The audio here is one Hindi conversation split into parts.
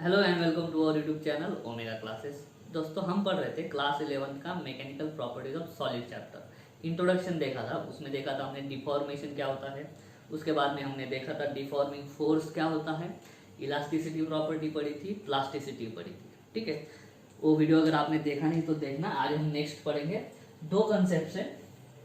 Hello and welcome to our YouTube channel Omega Classes. दोस्तों हम पढ़ रहे थे क्लास 11 का mechanical properties of solid chapter. Introduction देखा था, उसमें देखा था हमने डिफॉर्मेशन क्या होता है, उसके बाद में हमने देखा था डिफॉर्मिंग फोर्स क्या होता है, इलास्टिसिटी प्रॉपर्टी पढ़ी थी, प्लास्टिसिटी पढ़ी थी। ठीक है, वो वीडियो अगर आपने देखा नहीं तो देखना। आज हम नेक्स्ट पढ़ेंगे दो कंसेप्ट है,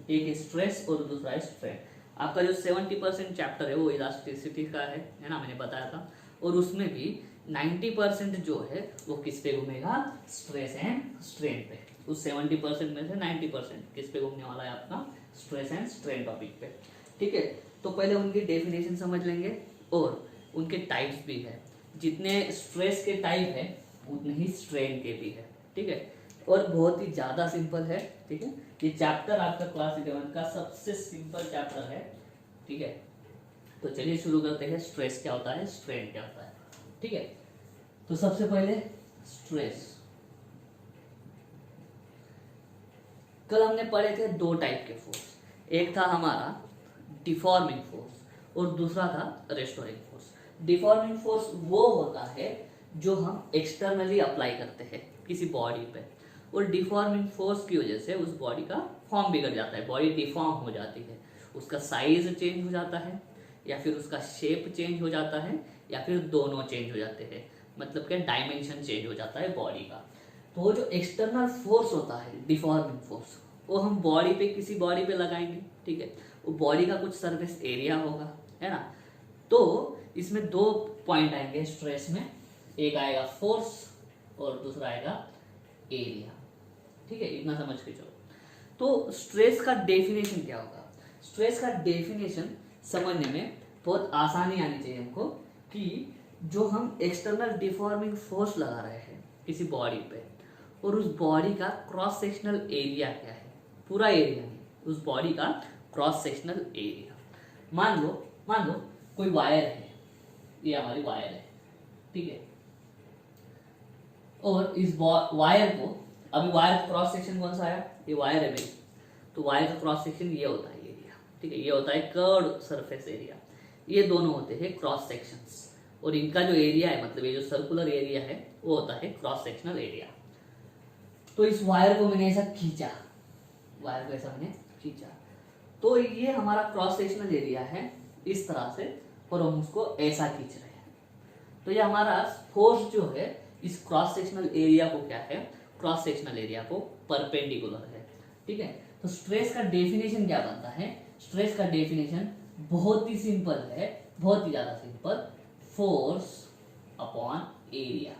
एक स्ट्रेस और दूसरा स्ट्रेन। आपका जो 70% चैप्टर है वो इलास्टिसिटी का है ना, मैंने बताया था। और उसमें भी 90% जो है वो किस पे घूमेगा, स्ट्रेस एंड स्ट्रेन पे। उस 70% में से 90% किस पे घूमने वाला है, आपका स्ट्रेस एंड स्ट्रेन टॉपिक पे। ठीक है, तो पहले उनकी डेफिनेशन समझ लेंगे और उनके टाइप्स भी है। जितने स्ट्रेस के टाइप है उतने ही स्ट्रेन के भी है। ठीक है, और बहुत ही ज्यादा सिंपल है। ठीक है, ये चैप्टर आपका क्लास 11 का सबसे सिंपल चैप्टर है। ठीक है, तो चलिए शुरू करते हैं। स्ट्रेस क्या होता है, स्ट्रेन क्या होता है। ठीक है, तो सबसे पहले स्ट्रेस। कल हमने पढ़े थे दो टाइप के फोर्स, एक था हमारा डिफॉर्मिंग फोर्स और दूसरा था रेस्टोरिंग फोर्स। डिफॉर्मिंग फोर्स वो होता है जो हम एक्सटर्नली अप्लाई करते हैं किसी बॉडी पे, और डिफॉर्मिंग फोर्स की वजह से उस बॉडी का फॉर्म बिगड़ जाता है, बॉडी डिफॉर्म हो जाती है, उसका साइज चेंज हो जाता है, या फिर उसका शेप चेंज हो जाता है, या फिर दोनों चेंज हो जाते हैं। मतलब क्या, डायमेंशन चेंज हो जाता है बॉडी का। तो वो जो एक्सटर्नल फोर्स होता है डिफॉर्मिंग फोर्स, वो हम बॉडी पे, किसी बॉडी पे लगाएंगे। ठीक है, वो बॉडी का कुछ सरफेस एरिया होगा, है ना। तो इसमें दो पॉइंट आएंगे स्ट्रेस में, एक आएगा फोर्स और दूसरा आएगा एरिया। ठीक है, इतना समझ के चलो। तो स्ट्रेस का डेफिनेशन क्या होगा, स्ट्रेस का डेफिनेशन समझने में बहुत आसानी आनी चाहिए हमको, कि जो हम एक्सटर्नल डिफॉर्मिंग फोर्स लगा रहे हैं किसी बॉडी पे, और उस बॉडी का क्रॉस सेक्शनल एरिया क्या है, पूरा एरिया नहीं, उस बॉडी का क्रॉस सेक्शनल एरिया। मान लो कोई वायर है, ये हमारी वायर है। ठीक है, और इस वायर को, अभी वायर क्रॉस सेक्शन कौन सा आया, ये वायर है भाई, तो वायर का क्रॉस सेक्शन ये होता है एरिया। ठीक है, ये होता है कर्व्ड सरफेस एरिया। ये दोनों होते हैं क्रॉस सेक्शंस, और इनका जो एरिया है, मतलब ये जो सर्कुलर एरिया है, वो होता है क्रॉस सेक्शनल एरिया। तो इस वायर को मैंने ऐसा खींचा, वायर को ऐसा मैंने खींचा, तो ये हमारा क्रॉस सेक्शनल एरिया है इस तरह से, और हम उसको ऐसा खींच रहे हैं। तो ये हमारा फोर्स जो है इस क्रॉस सेक्शनल एरिया को क्या है, क्रॉस सेक्शनल एरिया को परपेंडिकुलर है। ठीक है, तो स्ट्रेस का डेफिनेशन क्या बनता है, स्ट्रेस का डेफिनेशन बहुत ही सिंपल है, बहुत ही ज्यादा simple. Force upon area.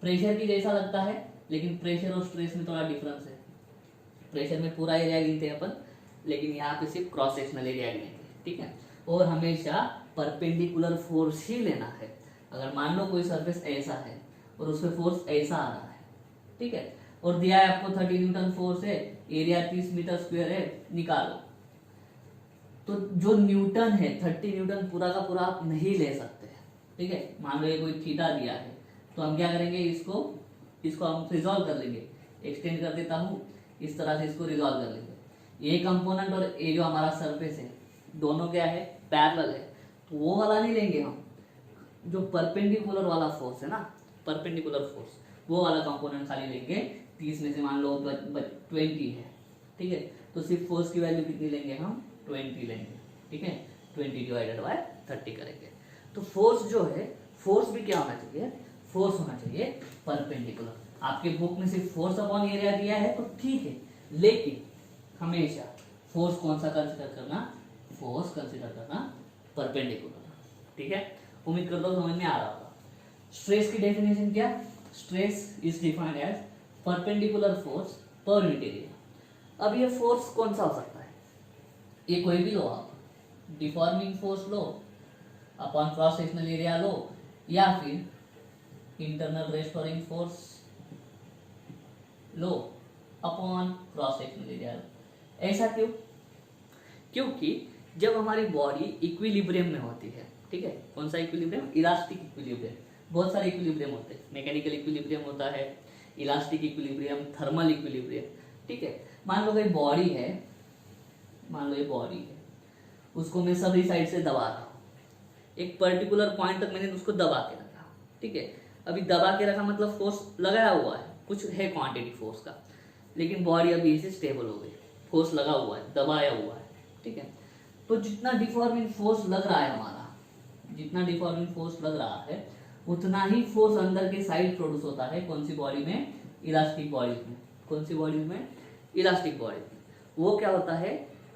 Pressure की जैसा लगता है, लेकिन प्रेशर और स्ट्रेस में थोड़ा डिफरेंस है। प्रेशर में पूरा एरिया गिनते हैं अपन, लेकिन यहाँ पे सिर्फ क्रॉस सेक्शनल एरिया गिनेंगे। ठीक है, और हमेशा परपेंडिकुलर फोर्स ही लेना है। अगर मान लो कोई सरफेस ऐसा है और उस पर फोर्स ऐसा आ रहा है, ठीक है, और दिया है आपको 30 न्यूटन फोर्स है, एरिया 30 मीटर स्क्वायर है, निकालो। तो जो न्यूटन है 30 न्यूटन पूरा का पूरा आप नहीं ले सकते। ठीक है, मान लो ये कोई थीटा दिया है, तो हम क्या करेंगे, इसको हम रिजॉल्व कर लेंगे। एक्सटेंड कर देता हूँ, इस तरह से इसको रिजॉल्व कर लेंगे। ये कंपोनेंट और ये जो हमारा सरफेस है, दोनों क्या है, पैरेलल है, तो वो वाला नहीं लेंगे हम। जो परपेंडिकुलर वाला फोर्स है ना, परपेंडिकुलर फोर्स, वो वाला कंपोनेंट खाली लेंगे। 30 में से मान लो 20 है। ठीक है, तो सिर्फ फोर्स की वैल्यू कितनी लेंगे हम, 20 लेंगे। ठीक है, 20 डिवाइडेड बाय 30 करेंगे। तो फोर्स जो है, फोर्स भी क्या होना चाहिए, फोर्स होना चाहिए परपेंडिकुलर। आपके बुक में सिर्फ फोर्स अपॉन एरिया दिया है तो ठीक है, लेकिन हमेशा फोर्स कौन सा कंसिडर करना, फोर्स कंसिडर करना परपेंडिकुलर। ठीक है, उम्मीद करता हूँ समझ में आ रहा होगा। स्ट्रेस की डेफिनेशन क्या, stress is defined as perpendicular force per unit area. अब ये फोर्स कौन सा हो सकता है, ये कोई भी लो आप, डिफॉर्मिंग फोर्स लो upon cross sectional area low, या फिर इंटरनल रेस्टोरिंग फोर्स लो upon cross sectional area low. ऐसा क्यों, क्योंकि जब हमारी बॉडी इक्विलिब्रियम में होती है, ठीक है, कौन सा इक्विलिब्रियम, इलास्टिक इक्विलिब्रियम, बहुत सारे इक्विलिब्रियम होते हैं। मैकेनिकल इक्विलिब्रियम होता है, इलास्टिक इक्विलिब्रियम, थर्मल इक्विलिब्रियम। ठीक है, मान लो कोई बॉडी है, मान लो ये बॉडी है, उसको मैं सभी साइड से दबा रहा हूँ, एक पर्टिकुलर पॉइंट तक मैंने उसको दबा के रखा। ठीक है, अभी दबा के रखा मतलब फोर्स लगाया हुआ है, कुछ है क्वांटिटी फोर्स का, लेकिन बॉडी अभी इसे स्टेबल हो गई, फोर्स लगा हुआ है, दबाया हुआ है, ठीक है। तो जितना डिफॉर्मिंग फोर्स लग रहा है हमारा, जितना डिफॉर्मिंग फोर्स लग रहा है उतना ही फोर्स अंदर के साइड प्रोड्यूस होता है। कौन सी बॉडी में? इलास्टिक बॉडी में। कौन सी बॉडी में? इलास्टिक बॉडी में। वो क्या होता है?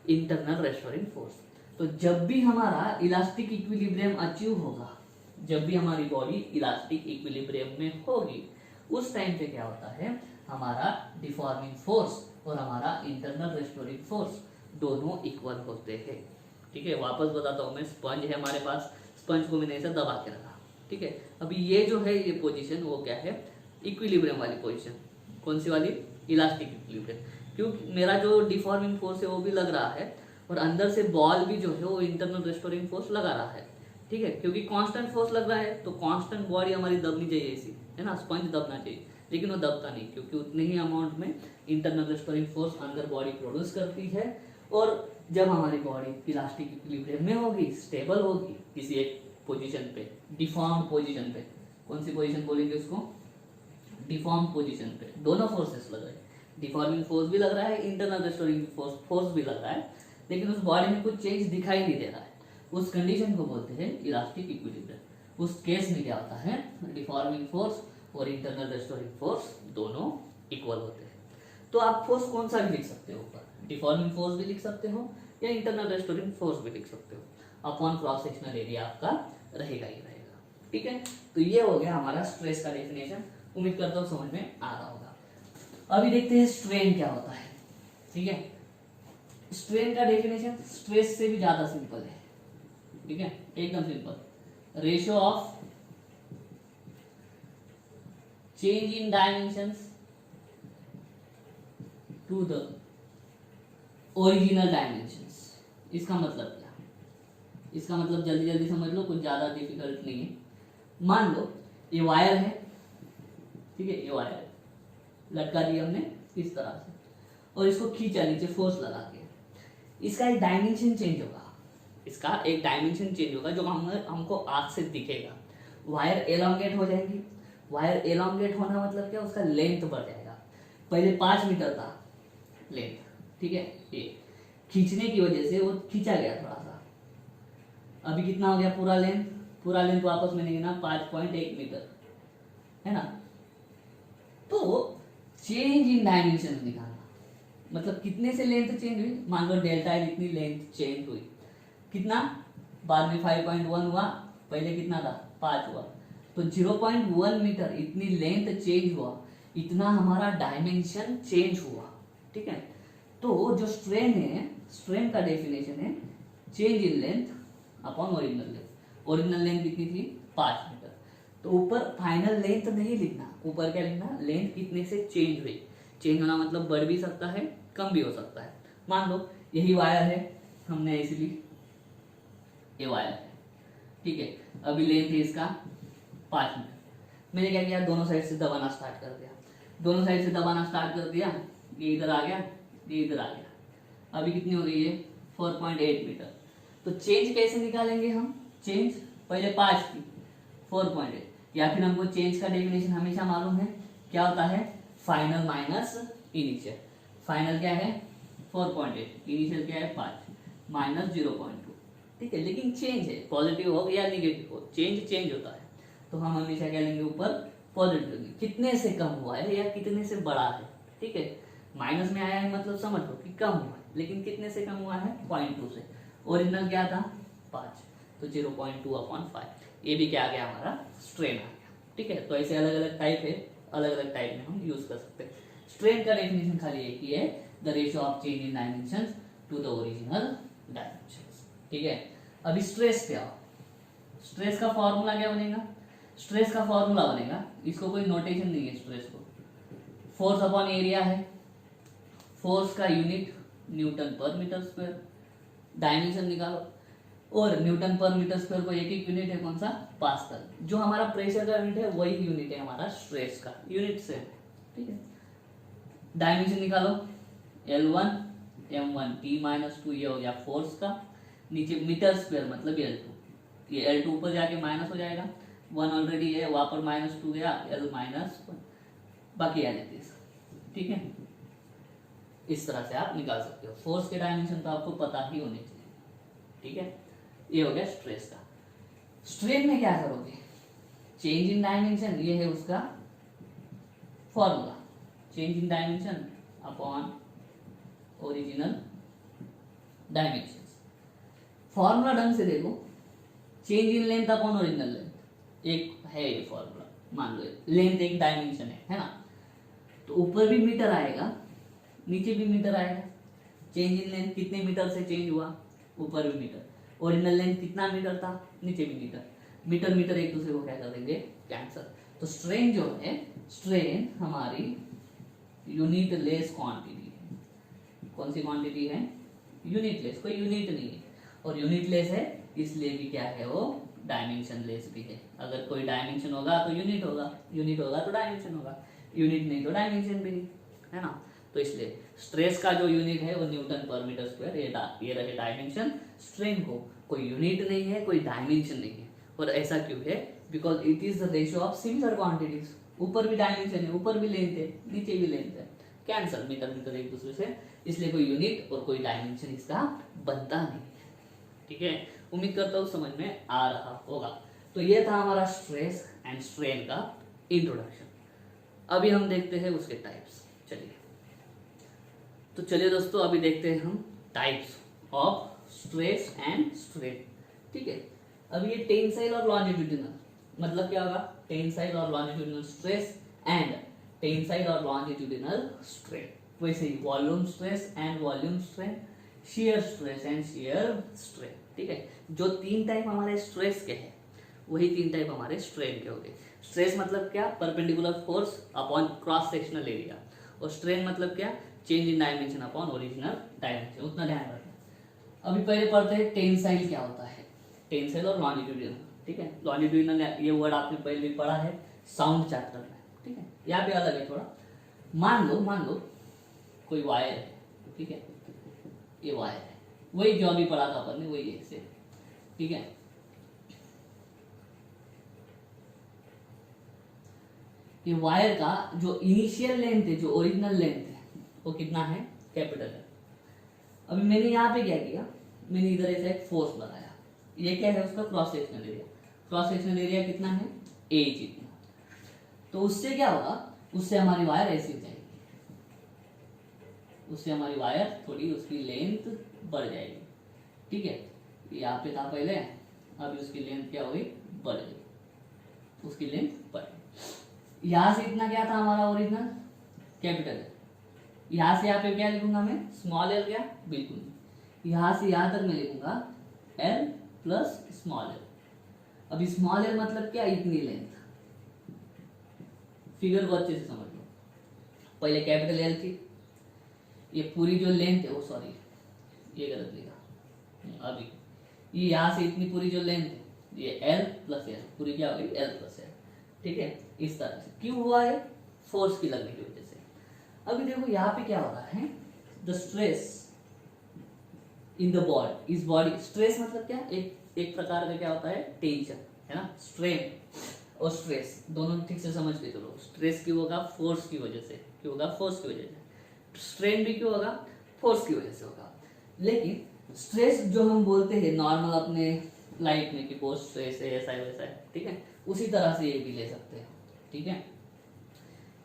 Internal restoring force. तो जब भी हमारा इलास्टिक इक्विलिब्रियम अचीव होगा, जब भी हमारी बॉडी इलास्टिक इक्विलिब्रियम में होगी, उस टाइम पे क्या होता है? हमारा डिफॉर्मिंग फोर्स और हमारा इंटरनल रेस्टोरिंग फोर्स दोनों इक्वल होते हैं, ठीक है। वापस बताता हूँ मैं, स्पंज है हमारे पास, स्पंज को मैंने ऐसे दबा के रखा, ठीक है। अभी ये जो है ये पोजीशन वो क्या है? इक्विलिब्रियम वाली पोजीशन। कौन सी वाली? Elastic equilibrium. क्योंकि मेरा जो डिफॉर्मिंग फोर्स है वो भी लग रहा है और अंदर से बॉल भी जो है वो इंटरनल रेस्टोरिंग फोर्स लगा रहा है, ठीक है। क्योंकि कांस्टेंट फोर्स लग रहा है तो कांस्टेंट बॉडी हमारी दबनी चाहिए ऐसी, है ना, स्पंज दबना चाहिए, लेकिन वो दबता नहीं, क्योंकि उतने ही अमाउंट में इंटरनल रेस्टोरिंग फोर्स अंदर बॉडी प्रोड्यूस करती है। और जब हमारी बॉडी इलास्टिक इक्विलिब्रियम में होगी, स्टेबल होगी किसी एक पोजीशन पे, डिफॉर्म्ड पोजीशन पे, कौन सी पोजीशन बोलेंगे उसको? डिफॉर्म्ड पोजीशन पे। दोनों फोर्सेस लग रहे हैं, डिफॉर्मिंग फोर्स भी लग रहा है, इंटरनल रेस्टोरिंग फोर्स भी लग रहा है, लेकिन उस बॉडी में कुछ चेंज दिखाई नहीं दे रहा है। उस कंडीशन को बोलते हैं इलास्टिक इक्विलिब्रियम। उस केस में क्या होता है? डिफॉर्मिंग फोर्स और इंटरनल रेस्टोरिंग फोर्स दोनों इक्वल होते हैं। तो आप फोर्स कौन सा भी लिख सकते हो ऊपर, डिफॉर्मिंग फोर्स भी लिख सकते हो या इंटरनल रेस्टोरिंग फोर्स भी लिख सकते हो, अपॉन क्रॉस सेक्शनल एरिया आपका रहेगा ही रहेगा, ठीक है। तो ये हो गया हमारा स्ट्रेस का डेफिनेशन। उम्मीद करता हूँ समझ में आ रहा होगा। अभी देखते हैं स्ट्रेन क्या होता है, ठीक है। स्ट्रेन का डेफिनेशन स्ट्रेस से भी ज्यादा सिंपल है, ठीक है, एकदम simple. Ratio of change in dimensions to the original dimensions. इसका मतलब क्या? इसका मतलब जल्दी जल्दी समझ लो, कुछ ज्यादा डिफिकल्ट नहीं है। मान लो ये वायर है, ठीक है, ये वायर लटका दिया हमने इस तरह से और इसको खींचा नीचे फोर्स लगा के। इसका एक डायमेंशन चेंज होगा, इसका एक डायमेंशन चेंज होगा जो हमको आंख से दिखेगा। वायर एलोंगेट हो जाएगी। वायर एलोंगेट होना मतलब क्या? उसका लेंथ बढ़ जाएगा। पहले 5 मीटर था लेंथ, ठीक है, ये खींचने की वजह से वो खींचा गया थोड़ा सा। अभी कितना हो गया पूरा लेंथ? पूरा लेंथ वापस मैंने गिना 5.1 मीटर, है ना। तो चेंज इन डायमेंशन निकालना मतलब कितने से लेंथ चेंज हुई। मान लो डेल्टा है, इतनी लेंथ चेंज हुई, कितना? बाद में 5.1 हुआ, पहले कितना था? 5 हुआ, तो 0.1 मीटर इतनी लेंथ चेंज हुआ, इतना हमारा डायमेंशन चेंज हुआ, ठीक है। तो जो स्ट्रेन है, स्ट्रेन का डेफिनेशन है change in length upon original length. Original length कितनी थी? 5 मीटर। तो ऊपर फाइनल लेंथ नहीं लिखना, ऊपर क्या लिखना? लेंथ कितने से चेंज हुई। चेंज होना मतलब बढ़ भी सकता है, कम भी हो सकता है। मान लो यही वायर है, हमने ऐसे ली, ये वायर है, ठीक है। अभी लेंथ है इसका 5 मीटर। मैंने क्या किया? दोनों साइड से दबाना स्टार्ट कर दिया। दोनों साइड से दबाना स्टार्ट कर दिया, ये इधर आ गया, ये इधर आ गया। अभी कितनी हो गई है? 4.8 मीटर। तो चेंज कैसे निकालेंगे हम? चेंज पहले 5 थी, 4.8, या फिर हमको चेंज का डेफिनेशन हमेशा मालूम है, क्या होता है? Final minus initial. फाइनल क्या है? 4.8, इनिशियल क्या है? 5 माइनस 0.2, ठीक है। लेकिन चेंज है, पॉजिटिव हो या निगेटिव हो, चेंज होता है। तो हम हमेशा क्या लेंगे? ऊपर पॉजिटिव। कितने से कम हुआ है या कितने से बड़ा है, ठीक है। माइनस में आया है मतलब समझ लो कि कम हुआ है, लेकिन कितने से कम हुआ है? 0.2 से। ओरिजिनल क्या था? 5, तो 0.2/5। ये भी क्या आ गया? हमारा स्ट्रेन आ गया, ठीक है। तो ऐसे अलग अलग टाइप है, अलग अलग टाइप में हम यूज कर सकते हैं। स्ट्रेन का डेफिनेशन खाली एक ही है, the ratio of change in dimensions to the original dimensions, ठीक है। अभी स्ट्रेस पे आओ। स्ट्रेस का फॉर्मूला क्या बनेगा? स्ट्रेस का फॉर्मूला बनेगा, इसको कोई नोटेशन नहीं है स्ट्रेस को, फोर्स अपॉन एरिया है। फोर्स का यूनिट न्यूटन पर मीटर स्क्वायर। डायमेंशन निकालो, और न्यूटन पर मीटर स्क्वायर को एक यूनिट है, कौन सा? पास्कल। जो हमारा प्रेशर का यूनिट है वही यूनिट है हमारा स्ट्रेस का, यूनिट से, ठीक है। डायमेंशन निकालो, L1 m1 t-2, ये हो गया फोर्स का। नीचे मीटर स्क्वायर मतलब L2, ये L2 ऊपर जाके माइनस हो जाएगा, 1 ऑलरेडी है, वहां पर -2 गया, L -1, बाकी एल इट इज। ठीक है, इस तरह से आप निकाल सकते हो। फोर्स के डायमेंशन तो आपको पता ही होने चाहिए। ठीक है, ये हो गया स्ट्रेस का। स्ट्रेन में क्या करोगे, चेंज इन डायमेंशन, ये है उसका formula, change in dimension upon original dimension. Formula ढंग से देखो, change in length upon original length, एक है ये फॉर्मूला, मान लो लेंथ एक डायमेंशन है ना, तो ऊपर भी मीटर आएगा, नीचे भी मीटर आएगा। चेंज इन लेंथ कितने मीटर से चेंज हुआ, ऊपर भी मीटर, ओरिजिनल लेंथ कितना मीटर था, नीचे भी मीटर, मीटर मीटर एक दूसरे को क्या कर देंगे, कैंसल। तो स्ट्रेन जो है, स्ट्रेन हमारी यूनिट लेस क्वांटिटी है। कौन सी क्वांटिटी है, यूनिट लेस, कोई यूनिट नहीं है, और यूनिट लेस है इसलिए भी क्या है, वो डायमेंशन लेस भी है। अगर कोई डायमेंशन होगा तो यूनिट होगा, यूनिट होगा तो डायमेंशन होगा, यूनिट नहीं तो डायमेंशन भी नहीं, है ना। तो इसलिए स्ट्रेस का जो यूनिट है वो न्यूटन पर मीटर स्क्वायर, ये रहे डायमेंशन। स्ट्रेन को कोई यूनिट नहीं है, कोई डायमेंशन नहीं है। और ऐसा क्यों है, because it is the ratio of similar quantities. ऊपर भी डायमेंशन है, ऊपर भी लेंथ है, नीचे भी लेंथ है, कैंसल, मीटर मीटर एक दूसरे से, इसलिए कोई यूनिट और कोई डायमेंशन इसका बनता नहीं है। ठीक है, उम्मीद करता हूँ समझ में आ रहा होगा। तो ये था हमारा स्ट्रेस एंड स्ट्रेन का इंट्रोडक्शन। अभी हम देखते हैं उसके टाइप्स। चलिए दोस्तों, अभी देखते हैं हम types of stress and strain. ठीक है, अब ये टेंसाइल और लॉन्जिट्यूडिनल, मतलब क्या होगा, टेंसाइल और लॉन्जिट्यूडिनल स्ट्रेस एंड टेंसाइल और लॉन्जिट्यूडिनल स्ट्रेन। वैसे ही volume stress and volume strain, shear stress and shear strain. ठीक है, जो 3 टाइप हमारे स्ट्रेस के हैं वही 3 टाइप हमारे स्ट्रेन के हो गए। स्ट्रेस मतलब क्या, perpendicular force upon cross sectional area, और स्ट्रेन मतलब क्या, change in dimension upon original dimension. उतना ध्यान रखना। अभी पहले पढ़ते हैं टेंसाइल क्या होता है, टेंसाइल और लॉन्जिट्यूडिनल। ठीक है, लॉन्जिट्यूडिनल ये वर्ड आपने पहले भी पढ़ा है साउंड चैप्टर में। ठीक है, यहाँ पे अलग है थोड़ा। मान लो कोई वायर है, ठीक है, ये वायर है, वही जो अभी पढ़ा था अपन ने, वही है से। ठीक है, ये वायर का जो इनिशियल लेंथ है, जो ओरिजिनल लेंथ है, वो कितना है, कैपिटल है। अभी मैंने यहाँ पे क्या किया, मैंने इधर ऐसा एक फोर्स लगाया, ये क्या है उसका cross sectional area. Cross sectional area कितना है, ए जितना। तो उससे क्या होगा, उससे हमारी वायर ऐसी हो जाएगी, उससे हमारी वायर थोड़ी उसकी लेंथ बढ़ जाएगी। ठीक है, यहाँ पे था पहले, अभी उसकी लेंथ क्या हुई, बढ़ गई, उसकी लेंथ बढ़ गई। यहाँ से इतना क्या था हमारा ओरिजिनल, कैपिटल है। यहाँ से यहाँ पे क्या लिखूंगा मैं, स्मॉल एल, क्या, बिल्कुल नहीं। यहाँ से यहाँ तक मैं लिखूंगा एल प्लस स्मॉल एल। अभी स्मॉल एल मतलब क्या, इतनी लेंथ। फिगर को अच्छे से समझ लो, पहले कैपिटल एल थी, ये पूरी जो लेंथ है, वो सॉरी ये गलत लिखा, अभी ये यहाँ से इतनी पूरी जो लेंथ है, ये एल प्लस एल, पूरी क्या हो गई, एल प्लस एल। ठीक है, इस तरह से क्यों हुआ है, फोर्स की लगने की वजह से। अभी देखो यहाँ पे क्या हो रहा है, the stress in the body, इस बॉडी, स्ट्रेस मतलब क्या, एक प्रकार का क्या होता है, टेंशन, है ना। स्ट्रेन और स्ट्रेस दोनों ठीक से समझ के चलो। स्ट्रेस क्यों होगा, फोर्स की वजह से, क्यों होगा, फोर्स की वजह से। स्ट्रेन भी क्यों होगा, फोर्स की वजह से होगा। लेकिन स्ट्रेस जो हम बोलते हैं नॉर्मल अपने लाइफ में कि बहुत स्ट्रेस है, ऐसा है वैसा है, ठीक है, उसी तरह से ये भी ले सकते हैं। ठीक है,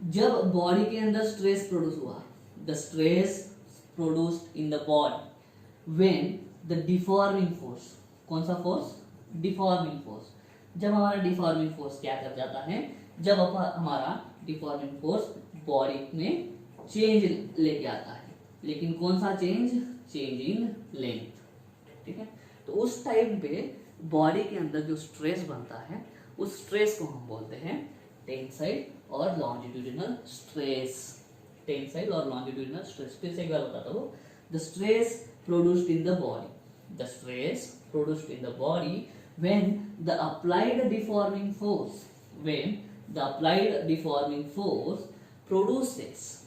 जब बॉडी के अंदर स्ट्रेस प्रोड्यूस हुआ, the stress produced in the body when the deforming force, कौन सा फोर्स, डिफॉर्मिंग फोर्स। जब हमारा डिफॉर्मिंग फोर्स क्या कर जाता है, जब हमारा डिफॉर्मिंग फोर्स बॉडी में चेंज लेके आता है, लेकिन कौन सा चेंज, चेंज इन लेंथ। ठीक है, तो उस टाइम पे बॉडी के अंदर जो स्ट्रेस बनता है, उस स्ट्रेस को हम बोलते हैं टेंसाइल और लॉन्जिट्यूडिनल स्ट्रेस। टेंसाइल और लॉन्जिट्यूडिनल स्ट्रेस, फिर से एक बार बताता हूँ, the stress produced in the body, the stress produced in the body when the applied deforming force, when the applied deforming force produces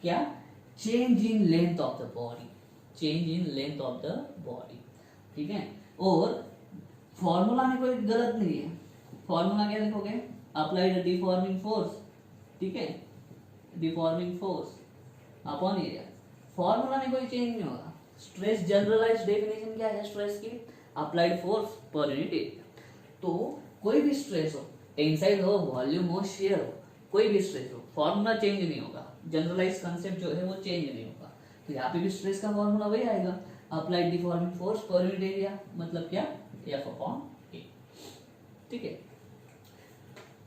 क्या, change in length of the body, change in length of the body। ठीक है, और फॉर्मूला में कोई गलत नहीं है। फॉर्मूला क्या लिखोगे, अप्लाइड डिफॉर्मिंग फोर्स, ठीक है, deforming force upon area. Formula में कोई चेंज नहीं होगा। स्ट्रेस जनरलाइज्ड डेफिनेशन क्या है स्ट्रेस की, applied force per unit area. तो कोई भी स्ट्रेस हो, टेंसाइल हो, वॉल्यूम हो, शियर हो, कोई भी स्ट्रेस हो, फॉर्मूला चेंज नहीं होगा। जनरलाइज कंसेप्ट जो है वो चेंज नहीं होगा। तो यहाँ पे भी स्ट्रेस का फॉर्मूला वही आएगा, applied deforming force per unit area, मतलब क्या, एफ अपॉन ए, ठीक है।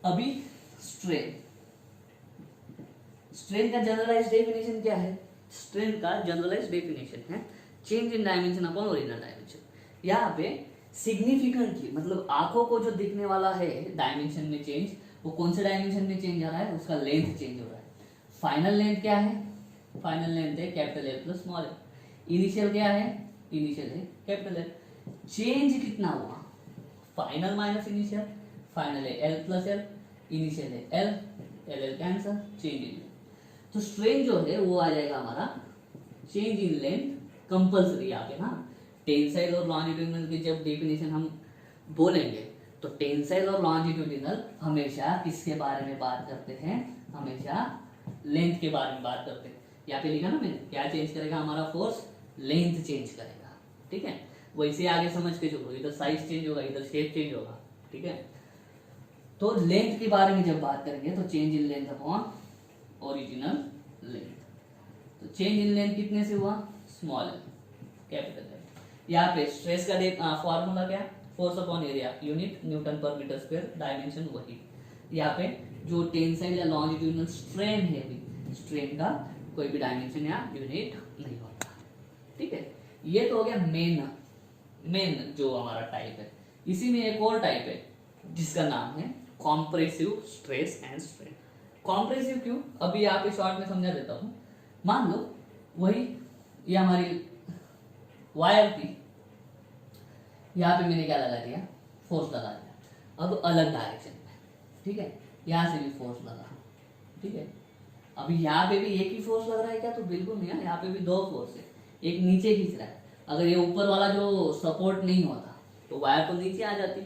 अभी स्ट्रेन, स्ट्रेन का जनरलाइज डेफिनेशन क्या है, स्ट्रेन का जनरलाइज डेफिनेशन है चेंज इन डायमेंशन अपॉन ओरिजिनल डायमेंशन। यहाँ पे सिग्निफिकेंटली मतलब आंखों को जो दिखने वाला है डायमेंशन में चेंज, वो कौन से डायमेंशन में चेंज आ रहा है, उसका लेंथ चेंज हो रहा है। फाइनल लेंथ क्या है, फाइनल लेंथ है capital L plus small L. Initial क्या है, इनिशियल है कैपिटल एल। चेंज कितना हुआ, फाइनल माइनस इनिशियल, फाइनल है एल प्लस एल, इनिशियल है L, L L cancer, change in. तो स्ट्रेन जो है वो आ जाएगा हमारा चेंज इन लेंथ कंपल्सरी यहाँ पे ना। टेंसाइल और लॉन्जिट्यूडिनल की जब डेफिनेशन हम बोलेंगे तो टेंसाइल और लॉन्जिट्यूडिनल हमेशा किसके बारे में बात करते हैं, हमेशा लेंथ के बारे में बात करते हैं। यहाँ पे लिखा ना मैंने, क्या चेंज करेगा हमारा फोर्स, लेंथ चेंज करेगा, ठीक है। वैसे आगे समझ के चलो, इधर साइज चेंज होगा, इधर शेप चेंज होगा, ठीक है। तो लेंथ के बारे में जब बात करेंगे तो change in length upon original length. तो चेंज इन लेंथ कितने से हुआ, स्मॉल एल कैपिटल एल। यहाँ पे स्ट्रेस का फॉर्मूला क्या, force upon area, unit Newton पर मीटर स्क्वायर, डायमेंशन वही। यहाँ पे जो टेंसाइल या लॉन्जिट्यूडिनल स्ट्रेन है, अभी स्ट्रेन का कोई भी डायमेंशन या यूनिट नहीं होता, ठीक है। ये तो हो गया मेन जो हमारा टाइप है। इसी में एक और टाइप है जिसका नाम है compressive stress and strain. Compressive क्यों, अभी यहाँ पे शॉर्ट में समझा देता हूँ। मान लो वही ये हमारी वायर थी, यहाँ पे मैंने क्या लगा दिया, फोर्स लगा दिया। अब अलग डायरेक्शन में, ठीक है, यहाँ से भी फोर्स लगा, ठीक है। अभी यहाँ पे भी एक ही फोर्स लग रहा है क्या, तो बिल्कुल नहीं है, यहाँ पे भी दो फोर्स है, एक नीचे खींच रहा है। अगर ये ऊपर वाला जो सपोर्ट नहीं होता तो वायर तो नीचे आ जाती।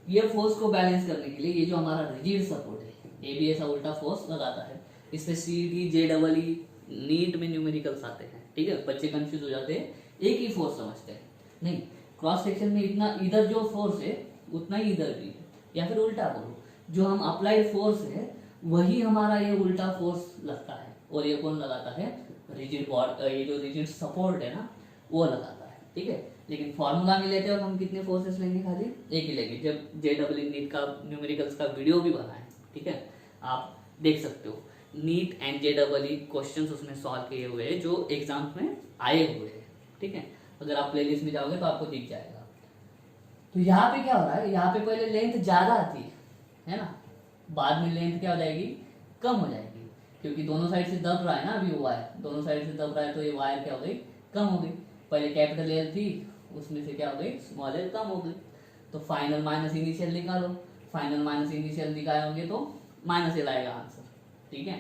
ये फोर्स को बैलेंस करने के लिए ये जो हमारा रिजिड सपोर्ट है, ये भी ऐसा उल्टा फोर्स लगाता है। इसमें CET JEE नीट में न्यूमेरिकल्स आते हैं, ठीक है। बच्चे कंफ्यूज हो जाते हैं, एक ही फोर्स समझते हैं, नहीं। क्रॉस सेक्शन में इतना इधर जो फोर्स है उतना ही इधर भी है, या फिर उल्टा बोलो, जो हम अप्लाइड फोर्स है वही हमारा ये उल्टा फोर्स लगता है, और ये कौन लगाता है, रिजिड बॉडी, ये जो रिजिड सपोर्ट है ना वो लगाता है, ठीक है। लेकिन फॉर्मूला में लेते हो हम कितने फोर्सेस लेंगे, खाली एक ही लेंगे। जब JEE नीट का न्यूमेरिकल्स का वीडियो भी बना है, ठीक है, आप देख सकते हो। नीट एंड JEE क्वेश्चंस उसमें सॉल्व किए हुए हैं जो एग्जाम्स में आए हुए हैं, ठीक है। अगर आप प्लेलिस्ट में जाओगे तो आपको दिख जाएगा। तो यहाँ पे क्या हो रहा है, यहाँ पे पहले लेंथ ज्यादा आती है ना, बाद में लेंथ क्या हो जाएगी, कम हो जाएगी, क्योंकि दोनों साइड से दब रहा है ना अभी वो वायर, दोनों साइड से दब रहा है तो ये वायर क्या हो गई, कम हो गई। पहले कैपिटल एल थी, उसमें से क्या हो गई, स्मॉल एल कम हो गई। तो फाइनल माइनस इनिशियल निकालो, फाइनल माइनस इनिशियल निकाले होंगे तो माइनस एल आएगा आंसर, ठीक है।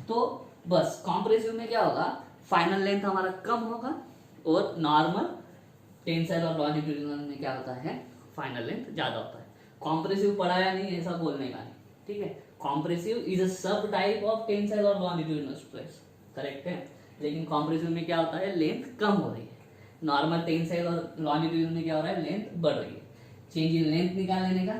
तो बस कॉम्प्रेसिव में क्या होगा, फाइनल लेंथ हमारा कम होगा, और नॉर्मल टेंसाइल और लॉन्जिट्यूडिनल में क्या होता है, फाइनल लेंथ ज्यादा होता है। कॉम्प्रेसिव पढ़ाया नहीं ऐसा बोलने का नहीं, ठीक है। कॉम्प्रेसिव इज अ सब टाइप ऑफ टेंसाइल और लॉन्जिट्यूडिनल स्ट्रेस, करेक्ट है। लेकिन कॉम्प्रेसिव में क्या होता है, लेंथ कम हो रही है। नॉर्मल टेंसाइल और लॉन्जिट्यूडिनल में क्या हो रहा है, लेंथ बढ़ रही है। चेंज इन लेंथ निकाल लेने का,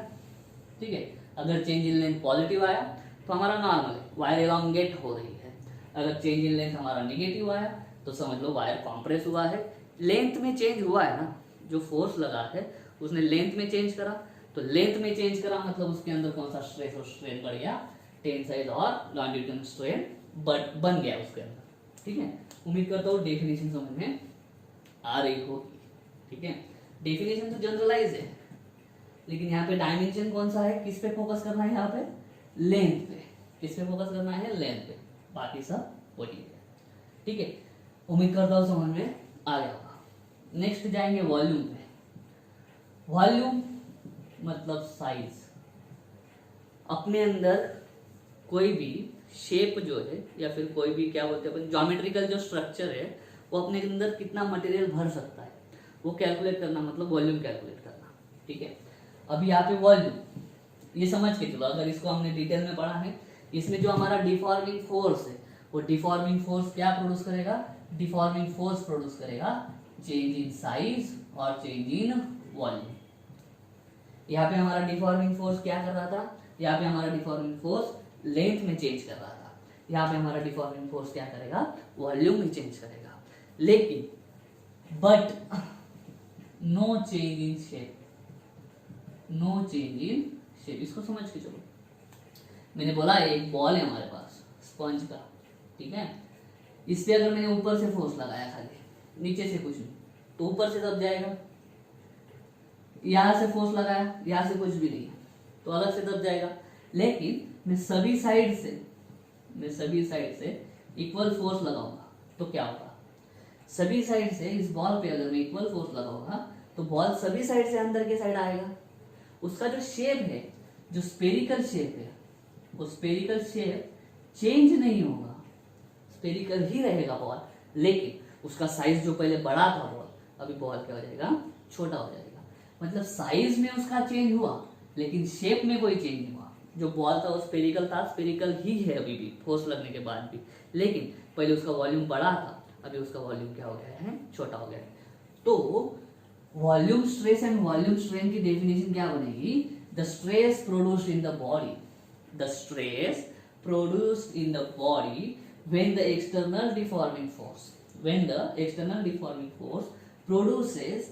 ठीक है। अगर चेंज इन लेंथ पॉजिटिव आया तो हमारा नॉर्मल है, वायर एलोंगेट हो रही है। अगर चेंज इन लेंथ हमारा निगेटिव आया तो समझ लो वायर कॉम्प्रेस हुआ है। लेंथ में चेंज हुआ है ना, जो फोर्स लगा है उसने लेंथ में चेंज करा, तो लेंथ में चेंज करा मतलब उसके अंदर कौन सा स्ट्रेस और स्ट्रेन बढ़ गया, टेंसाइल और लॉन्जिट्यूडिनल स्ट्रेन बन गया उसके अंदर, ठीक है। उम्मीद करता हूँ डेफिनेशन समझ में आ रही होगी, ठीक है। डेफिनेशन तो जनरलाइज है, लेकिन यहाँ पे डायमेंशन कौन सा है, किस पे फोकस करना है, यहाँ पे लेंथ पे, किस पे फोकस करना है, लेंथ पे, बाकी सब वही है, ठीक है। उम्मीद करता हूँ समझ में आ गया होगा। नेक्स्ट जाएंगे वॉल्यूम पे। वॉल्यूम मतलब साइज। अपने अंदर कोई भी शेप जो है या फिर कोई भी क्या बोलते हैं अपन, ज्योमेट्रिकल जो स्ट्रक्चर है वो अपने अंदर कितना मटेरियल भर सकता है वो कैलकुलेट करना, मतलब वॉल्यूम कैलकुलेट करना, ठीक है। अभी यहाँ पे वॉल्यूम, ये समझ के चलो, अगर इसको हमने डिटेल में पढ़ा है, इसमें जो हमारा डिफॉर्मिंग फोर्स है वो डिफॉर्मिंग फोर्स क्या प्रोड्यूस करेगा, डिफॉर्मिंग फोर्स प्रोड्यूस करेगा चेंज इन साइज और चेंज इन वॉल्यूम। यहाँ पे हमारा डिफॉर्मिंग फोर्स क्या कर रहा था, यहाँ पे हमारा डिफॉर्मिंग फोर्स लेंथ में चेंज कर रहा था, यहाँ पे हमारा डिफॉर्मिंग फोर्स क्या करेगा, वॉल्यूम में चेंज करेगा। लेकिन but no change in shape, no change in shape, इसको समझ के चलो। मैंने बोला एक बॉल है हमारे पास स्पंज का, ठीक है, इस पे अगर मैंने ऊपर से फोर्स लगाया खाली, नीचे से कुछ नहीं, तो ऊपर से दब जाएगा। यहां से फोर्स लगाया, यहां से कुछ भी नहीं है, तो अलग से दब जाएगा। लेकिन मैं सभी साइड से इक्वल फोर्स लगाऊंगा तो क्या होगा, सभी साइड से इस बॉल पे अगर मैं इक्वल फोर्स लगाऊंगा तो बॉल सभी साइड से अंदर के साइड आएगा। उसका जो शेप है, जो स्पेरिकल शेप है, वो स्पेरिकल शेप चेंज नहीं होगा, स्पेरिकल ही रहेगा बॉल, लेकिन उसका साइज जो पहले बड़ा था बॉल, अभी बॉल क्या हो जाएगा, छोटा हो जाएगा। मतलब साइज में उसका चेंज हुआ लेकिन शेप में कोई चेंज नहीं हुआ। जो बॉल था वो स्पेरिकल था, स्पेरिकल ही है अभी भी फोर्स लगने के बाद भी, लेकिन पहले उसका वॉल्यूम बड़ा था, अभी उसका वॉल्यूम क्या हो गया है, छोटा हो गया है। तो volume stress and volume strain की डेफिनेशन क्या बनेगी, the stress produced in the body, the stress produced in the body when the external deforming force produces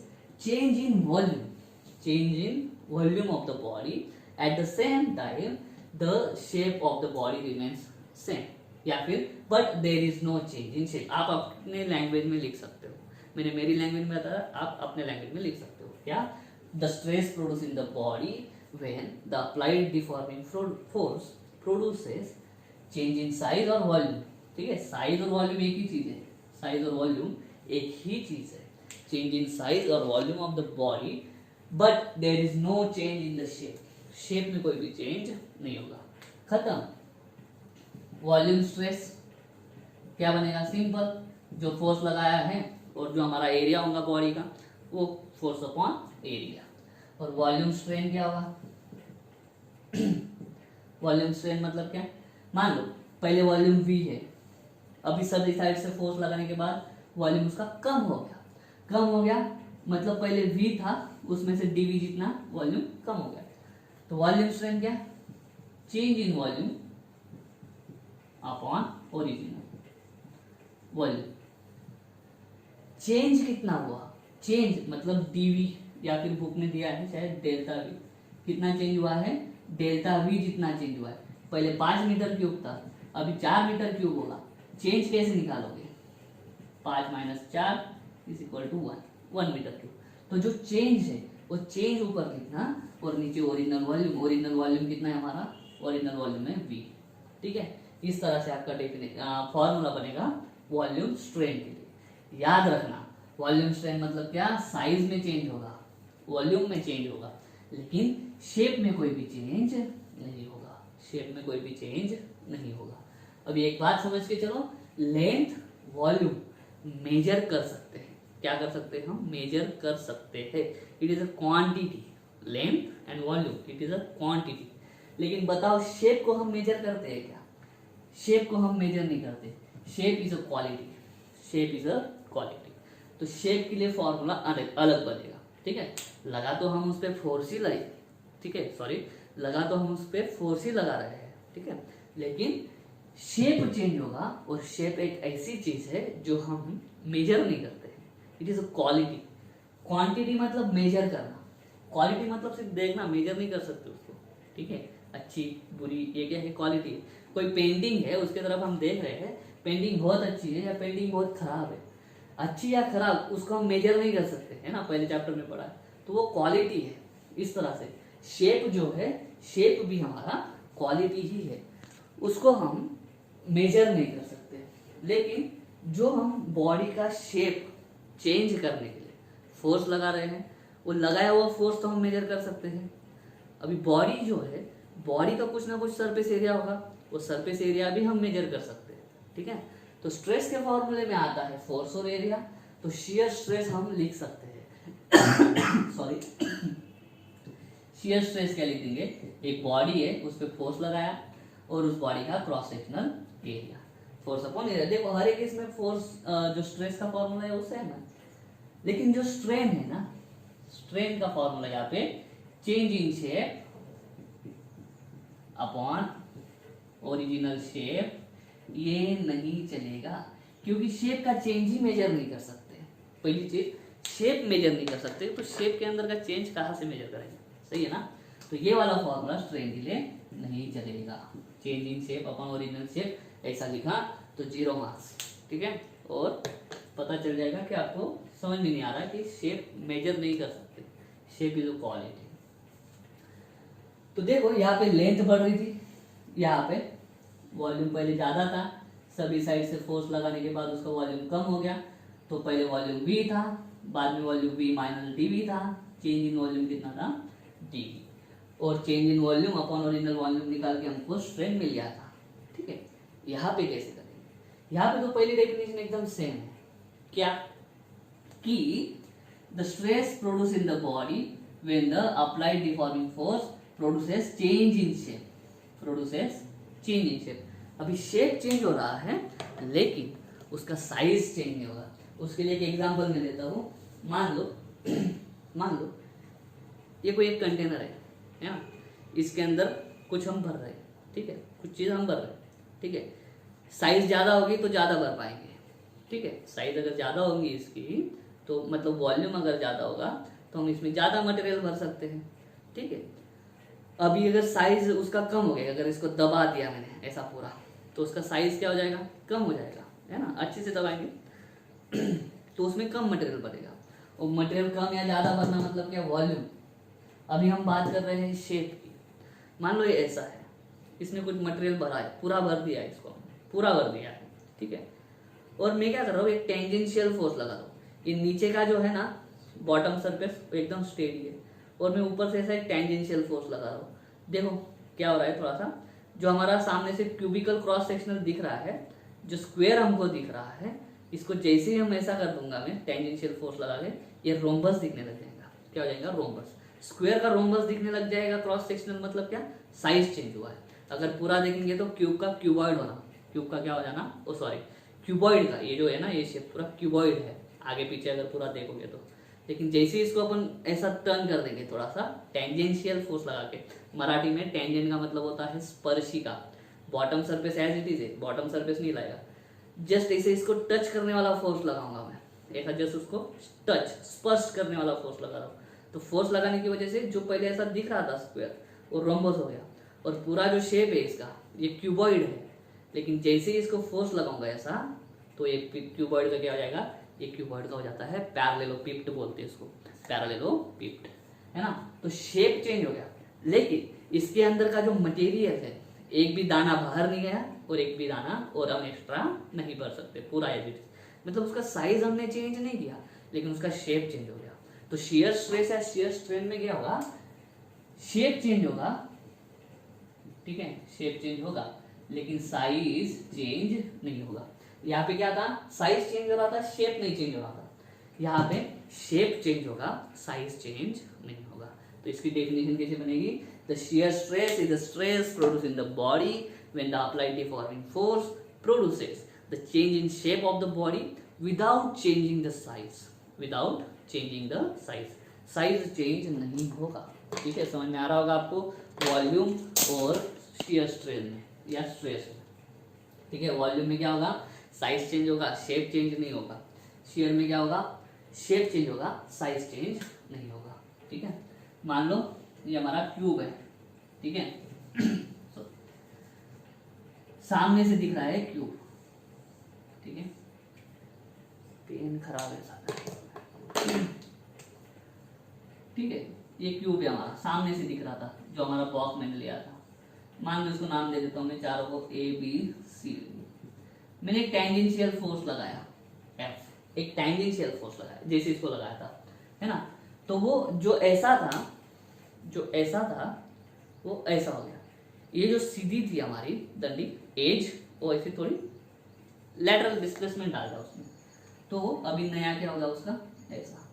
change in volume of the body, at the same time the shape of the body remains same, या फिर but there is no change in shape। आप अपने लैंग्वेज में लिख सकते हो, मैंने मेरी लैंग्वेज में बताया, आप अपने लैंग्वेज में लिख सकते हो क्या, the stress produced in the body when the applied deforming force produces change in size और volume। ठीक है, साइज और वॉल्यूम एक ही चीज है, साइज और वॉल्यूम एक ही चीज है, चेंज इन साइज और volume of the body, but there is no change in the shape, shape में कोई भी चेंज नहीं होगा। खत्म। वॉल्यूम स्ट्रेस क्या बनेगा, सिंपल, जो फोर्स लगाया है और जो हमारा एरिया होगा बॉडी का वो फोर्स अपॉन एरिया। और वॉल्यूम स्ट्रेन क्या होगा, वॉल्यूम स्ट्रेन मतलब क्या, मान लो पहले वॉल्यूम V है, अभी सभी साइड से फोर्स लगाने के बाद वॉल्यूम उसका कम हो गया, मतलब पहले V था उसमें से dV जितना वॉल्यूम कम हो गया, तो वॉल्यूम स्ट्रेन क्या, change in volume upon original volume. Change कितना हुआ, चेंज मतलब dV, या फिर बुक में दिया है शायद डेल्टा V, कितना चेंज हुआ है, डेल्टा V जितना चेंज हुआ है। पहले 5 मीटर क्यूब था, अभी 4 मीटर क्यूब होगा, चेंज कैसे निकालोगे, 5 minus 4 is equal to 1 metre cube. तो जो चेंज है वो चेंज ऊपर कितना और नीचे ओरिजिनल वॉल्यूम कितना है हमारा, ओरिजिनल वॉल्यूम है V। ठीक है, इस तरह से आपका फॉर्मूला बनेगा वॉल्यूम स्ट्रेन के लिए। याद रखना, वॉल्यूम स्ट्रेन मतलब क्या, साइज में चेंज होगा, वॉल्यूम में चेंज होगा, लेकिन शेप में कोई भी चेंज नहीं होगा, शेप में कोई भी चेंज नहीं होगा। अभी एक बात समझ के चलो, लेंथ वॉल्यूम मेजर कर सकते हैं, क्या कर सकते हैं हम, मेजर कर सकते हैं, it is a quantity, length and volume it is a quantity. लेकिन बताओ शेप को हम मेजर करते हैं क्या, शेप को हम मेजर नहीं करते, shape is a quality, shape is a quality. तो शेप के लिए फॉर्मूला अलग बनेगा, ठीक है, लगा तो हम उस पर फोर्स ही लगाए, ठीक है, सॉरी, लगा तो हम उस पर फोर्स ही लगा रहे हैं, ठीक है, लेकिन शेप चेंज होगा, और शेप एक ऐसी चीज है जो हम मेजर नहीं करते, it is a quality. Quantity मतलब मेजर करना, क्वालिटी मतलब सिर्फ देखना, मेजर नहीं कर सकते उसको, ठीक है, अच्छी बुरी ये क्या है, क्वालिटी है। कोई पेंटिंग है उसके तरफ हम देख रहे हैं, पेंटिंग बहुत अच्छी है या पेंटिंग बहुत खराब है, अच्छी या खराब उसको हम मेजर नहीं कर सकते, है ना, पहले चैप्टर में पढ़ा है, तो वो क्वालिटी है। इस तरह से शेप जो है, शेप भी हमारा क्वालिटी ही है, उसको हम मेजर नहीं कर सकते, लेकिन जो हम बॉडी का शेप चेंज करने के लिए फोर्स लगा रहे हैं, वो लगाया हुआ फोर्स तो हम मेजर कर सकते हैं। अभी बॉडी जो है, बॉडी का कुछ ना कुछ सरफेस एरिया होगा, वो सरफेस एरिया भी हम मेजर कर सकते हैं, ठीक है। तो स्ट्रेस के फॉर्मूले में आता है फोर्स और एरिया, तो शियर स्ट्रेस हम लिख सकते हैं सॉरी शियर स्ट्रेस क्या लिख देंगे, एक बॉडी है उस पर फोर्स लगाया और उस बॉडी का cross sectional area, force upon area. देखो हर एक इसमें फोर्स जो स्ट्रेस का फॉर्मूला है वो सेम है, लेकिन जो स्ट्रेन है ना, स्ट्रेन का फॉर्मूला यहाँ पे change in shape upon original shape, ये नहीं चलेगा क्योंकि शेप का चेंज ही मेजर नहीं कर सकते। पहली चीज शेप मेजर नहीं कर सकते, तो शेप के अंदर का चेंज कहाँ से मेजर करेंगे, सही है ना। तो ये वाला फॉर्मूला स्ट्रेन के लिए नहीं चलेगा। Change in shape upon original shape ऐसा लिखा तो 0 मार्क्स, ठीक है। और पता चल जाएगा कि आपको समझ में नहीं आ रहा कि शेप मेजर नहीं कर सकते, शेप इज क्वालिटी। तो देखो यहाँ पे लेंथ बढ़ रही थी, यहाँ पे वॉल्यूम पहले ज्यादा था, सभी साइड से फोर्स लगाने के बाद उसका वॉल्यूम कम हो गया। तो पहले वॉल्यूम V था, बाद में वॉल्यूम V माइनस dV था, चेंज इन वॉल्यूम कितना था dV, और change in volume upon original volume निकाल के हमको स्ट्रेन मिल गया था, ठीक है। यहाँ पे कैसे करेंगे, यहाँ पे तो पहली डेफिनेशन एकदम सेम है, क्या कि the stress produce in the body when the applied deforming force produces change in shape, produces change in shape. अभी शेप चेंज हो रहा है लेकिन उसका साइज चेंज नहीं होगा। उसके लिए एक एग्जांपल मैं देता हूँ। मान लो ये कोई एक कंटेनर है ना, इसके अंदर कुछ हम भर रहे हैं, ठीक है, कुछ चीज़ हम भर रहे हैं, ठीक है। साइज ज़्यादा होगी तो ज़्यादा भर पाएंगे, ठीक है। साइज अगर ज़्यादा होगी इसकी, तो मतलब वॉल्यूम अगर ज़्यादा होगा तो हम इसमें ज़्यादा मटेरियल भर सकते हैं, ठीक है। अभी अगर साइज उसका कम हो गया, अगर इसको दबा दिया मैंने ऐसा पूरा, तो उसका साइज क्या हो जाएगा, कम हो जाएगा, है ना। अच्छे से दबाएंगे तो उसमें कम मटेरियल भरेगा, और मटेरियल कम या ज़्यादा भरना मतलब क्या, वॉल्यूम। अभी हम बात कर रहे हैं शेप की। मान लो ये ऐसा है, इसमें कुछ मटेरियल भरा है, पूरा भर दिया है, इसको पूरा भर दिया है, ठीक है। और मैं क्या कर रहा हूँ, एक टेंजेंशियल फोर्स लगा रहा हूँ। ये नीचे का जो है ना बॉटम सरफेस एकदम स्टेडी है, और मैं ऊपर से ऐसा एक टेंजेंशियल फोर्स लगा रहा हूँ। देखो क्या हो रहा है, थोड़ा सा जो हमारा सामने से क्यूबिकल क्रॉस सेक्शनल दिख रहा है, जो स्क्वायर हमको दिख रहा है, इसको जैसे ही हम ऐसा कर दूंगा मैं टेंजेंशियल फोर्स लगा के, ये रोम्बस दिखने लग जाएगा। क्या हो जाएगा, रोम्बस। स्क्वायर का रोम्बस दिखने लग जाएगा क्रॉस सेक्शनल, मतलब क्या, साइज चेंज हुआ है। अगर पूरा देखेंगे तो क्यूब का क्यूबॉइड होना, क्यूब का क्या हो जाना, ओ सॉरी क्यूबॉइड का, ये जो है ना ये शेप पूरा क्यूबॉइड है आगे पीछे अगर पूरा देखोगे तो। लेकिन जैसे ही इसको अपन ऐसा टर्न कर देंगे थोड़ा सा टेंजेंशियल फोर्स लगा के, मराठी में टेंजेंट का मतलब होता है स्पर्शिका। Bottom surface as it is है, बॉटम सरफेस नहीं लाएगा, जस्ट ऐसे इसको टच करने वाला फोर्स लगाऊंगा मैं, ऐसा जस्ट उसको टच स्पर्श करने वाला फोर्स लगा रहा हूँ। तो फोर्स लगाने की वजह से जो पहले ऐसा दिख रहा था स्क्वायर, वो रोम्बस हो गया, और पूरा जो शेप है इसका ये क्यूबॉइड है। लेकिन जैसे ही इसको फोर्स लगाऊंगा ऐसा, तो ये क्यूबॉइड का क्या हो जाएगा, ये क्यूबॉइड का हो जाता है पैरेललोपिप्ड बोलते हैं इसको, पैरेललोपिप्ड, है ना। तो शेप चेंज हो गया, लेकिन इसके अंदर का जो मटेरियल है, एक भी दाना बाहर नहीं गया और एक भी दाना और हम एक्स्ट्रा नहीं भर सकते, पूरा एज इट इज। मतलब उसका साइज हमने चेंज नहीं किया, लेकिन उसका शेप चेंज हो गया। तो शियर स्ट्रेस या शियर स्ट्रेन में क्या होगा, शेप चेंज होगा, ठीक है, शेप चेंज होगा, लेकिन साइज चेंज नहीं होगा। यहाँ पे क्या था, साइज चेंज हो रहा था, शेप नहीं चेंज हो रहा था। यहाँ पे शेप चेंज होगा, साइज चेंज नहीं होगा। तो इसकी डेफिनेशन कैसे बनेगी, the shear stress is the stress produce in the body when the applied deforming force produces the change in shape of the body without changing the size, without changing the size. Size change नहीं होगा, ठीक है। समझ में आ रहा होगा आपको, वॉल्यूम और शियर स्ट्रेन में या स्ट्रेस में, ठीक है। वॉल्यूम में क्या होगा, साइज चेंज होगा, शेप चेंज नहीं होगा। शियर में क्या होगा, शेप चेंज होगा, साइज चेंज नहीं होगा, ठीक है। मान लो ये हमारा क्यूब है, ठीक है सामने से दिख रहा है क्यूब, ठीक है। पेन खराब है सारा, ठीक है। ये क्यूब है हमारा, सामने से दिख रहा था, जो हमारा बॉक्स मैंने लिया था। मान लो इसको नाम दे देता हूँ मैं चारों को ए बी सी। मैंने एक टैंजेंशियल फोर्स लगाया एफ, एक टैंजेंशियल फोर्स लगाया जैसे इसको लगाया था, है ना। तो वो जो ऐसा था वो ऐसा हो गया। ये जो सीधी थी हमारी डंडी एज, वो ऐसी थोड़ी लैटरल डिस्प्लेसमेंट आ गया उसमें, तो अभी नया क्या होगा उसका, ऐसा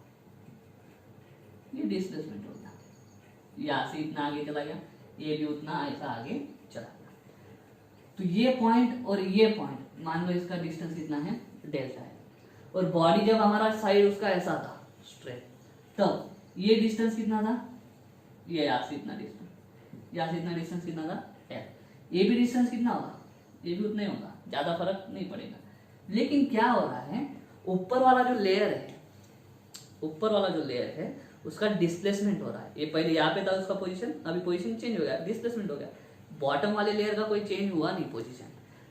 ये डिस्प्लेसमेंट हो गया, यहाँ से इतना आगे चला गया, ये भी उतना ऐसा आगे चला गया। तो ये पॉइंट और ये पॉइंट मान लो इसका डिस्टेंस कितना है, डेल्टा है। और बॉडी जब हमारा साइड उसका ऐसा था स्ट्रेट, तब ये डिस्टेंस कितना था, ये यहाँ से इतना डिस्टेंस, यहाँ से इतना डिस्टेंस कितना था एल। ये भी डिस्टेंस कितना होगा, ये भी उतना ही होगा, ज्यादा फर्क नहीं पड़ेगा। लेकिन क्या हो रहा है, ऊपर वाला जो लेयर है, ऊपर वाला जो लेयर है उसका डिस्प्लेसमेंट हो रहा है। ये पहले यहाँ पे था उसका पोजीशन, अभी पोजीशन चेंज हो गया, डिस्प्लेसमेंट हो गया। बॉटम वाले लेयर का कोई चेंज हुआ नहीं पोजीशन,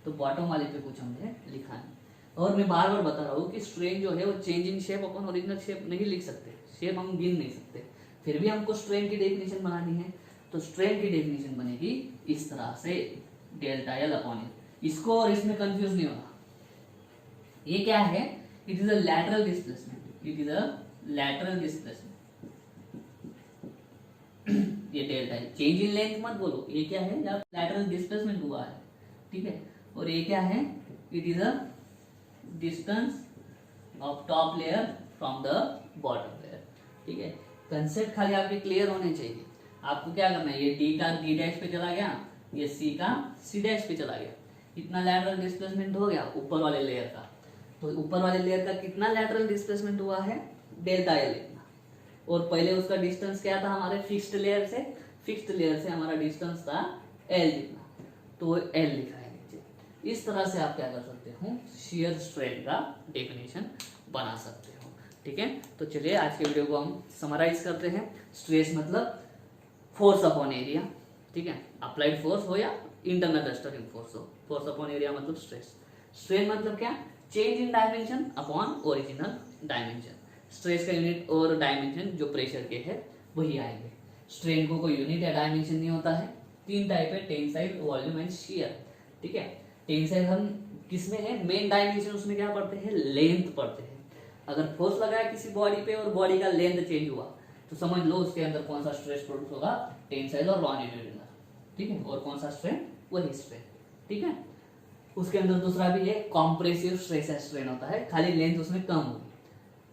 तो बॉटम वाले पे कुछ हमने लिखा नहीं। और मैं बार बार बता रहा हूँ कि स्ट्रेन जो है वो change in shape upon original shape नहीं लिख सकते, शेप हम गिन नहीं सकते। फिर भी हमको स्ट्रेन की डेफिनेशन बनानी है, तो स्ट्रेन की डेफिनेशन बनेगी इस तरह से, डेल्टा एल अपॉन एल। इसको और इसमें कंफ्यूज नहीं होना। ये क्या है, it is a lateral displacement, it is a lateral displacement. ये डेल्टा है, चेंज इन लेंथ मत बोलो, ये क्या है, जब लैटरल डिस्प्लेसमेंट हुआ है, ठीक है। और ये क्या है, it is a distance of top layer from the bottom layer, ठीक है। कंसेप्ट खाली आपके क्लियर होने चाहिए। आपको क्या करना है, ये डी का डी डैश पे चला गया, ये सी का सी डैश पे चला गया, इतना लैटरल डिस्प्लेसमेंट हो गया ऊपर वाले लेयर का। तो ऊपर वाले लेयर का कितना लैटरल डिस्प्लेसमेंट हुआ है, डेल्टा एल इतना। और पहले उसका डिस्टेंस क्या था हमारे फिक्स्ड लेयर से, फिक्स्ड लेयर से हमारा डिस्टेंस था एल जितना, तो एल लिखा है नीचे। इस तरह से आप क्या कर सकते हो, शियर स्ट्रेन का डेफिनेशन बना सकते हो, ठीक है। तो चलिए आज के वीडियो को हम समराइज करते हैं। स्ट्रेस मतलब फोर्स अपॉन एरिया, ठीक है। अप्लाइड फोर्स हो या इंटरनल वेस्टर्न फोर्स हो, फोर्स अपॉन एरिया मतलब स्ट्रेस। स्ट्रेन मतलब क्या, change in dimension upon original dimension. Stress का यूनिट और डायमेंशन जो प्रेशर के है वही आएंगे। स्ट्रेन को कोई यूनिट या डायमेंशन नहीं होता है। तीन टाइप है, टेंसाइल, वॉल्यूम एंड शियर, ठीक है। टेंसाइल हम किसमें है, मेन डायमेंशन उसमें क्या पढ़ते हैं, लेंथ पढ़ते हैं। अगर फोर्स लगाया किसी बॉडी पे और बॉडी का लेंथ चेंज हुआ तो समझ लो उसके अंदर कौन सा स्ट्रेस प्रोड्यूस होगा, टेंसाइल और लॉन्जिट्यूडिनल, ठीक है। और कौन सा स्ट्रेन, वही स्ट्रेन, ठीक है। उसके अंदर दूसरा भी है कॉम्प्रेसिव स्ट्रेस स्ट्रेन होता है, खाली लेंथ उसमें कम होगी,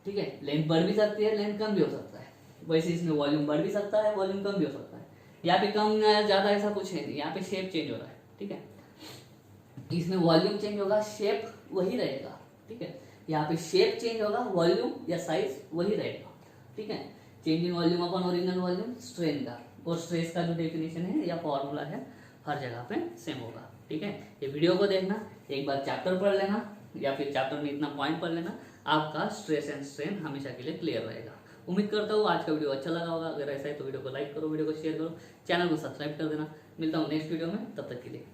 ठीक है। लेंथ बढ़ भी सकती है, लेंथ कम भी हो सकता है। वैसे इसमें वॉल्यूम बढ़ भी सकता है, वॉल्यूम कम भी हो सकता है। यहाँ पे कम ज्यादा ऐसा कुछ है नहीं, यहाँ पे शेप चेंज हो रहा है, ठीक है। इसमें वॉल्यूम चेंज होगा, शेप वही रहेगा, ठीक है। यहाँ पे शेप चेंज होगा, वॉल्यूम या साइज वही रहेगा, ठीक है। Change in volume upon original volume strain का, और स्ट्रेस का जो डेफिनेशन है या फॉर्मूला है हर जगह पे सेम होगा, ठीक है। ये वीडियो को देखना, एक बार चैप्टर पढ़ लेना या फिर चैप्टर में इतना पॉइंट पढ़ लेना, आपका स्ट्रेस एंड स्ट्रेन हमेशा के लिए क्लियर रहेगा। उम्मीद करता हूँ आज का वीडियो अच्छा लगा होगा। अगर ऐसा है तो वीडियो को लाइक करो, वीडियो को शेयर करो, चैनल को सब्सक्राइब कर देना। मिलता हूँ नेक्स्ट वीडियो में, तब तक के लिए।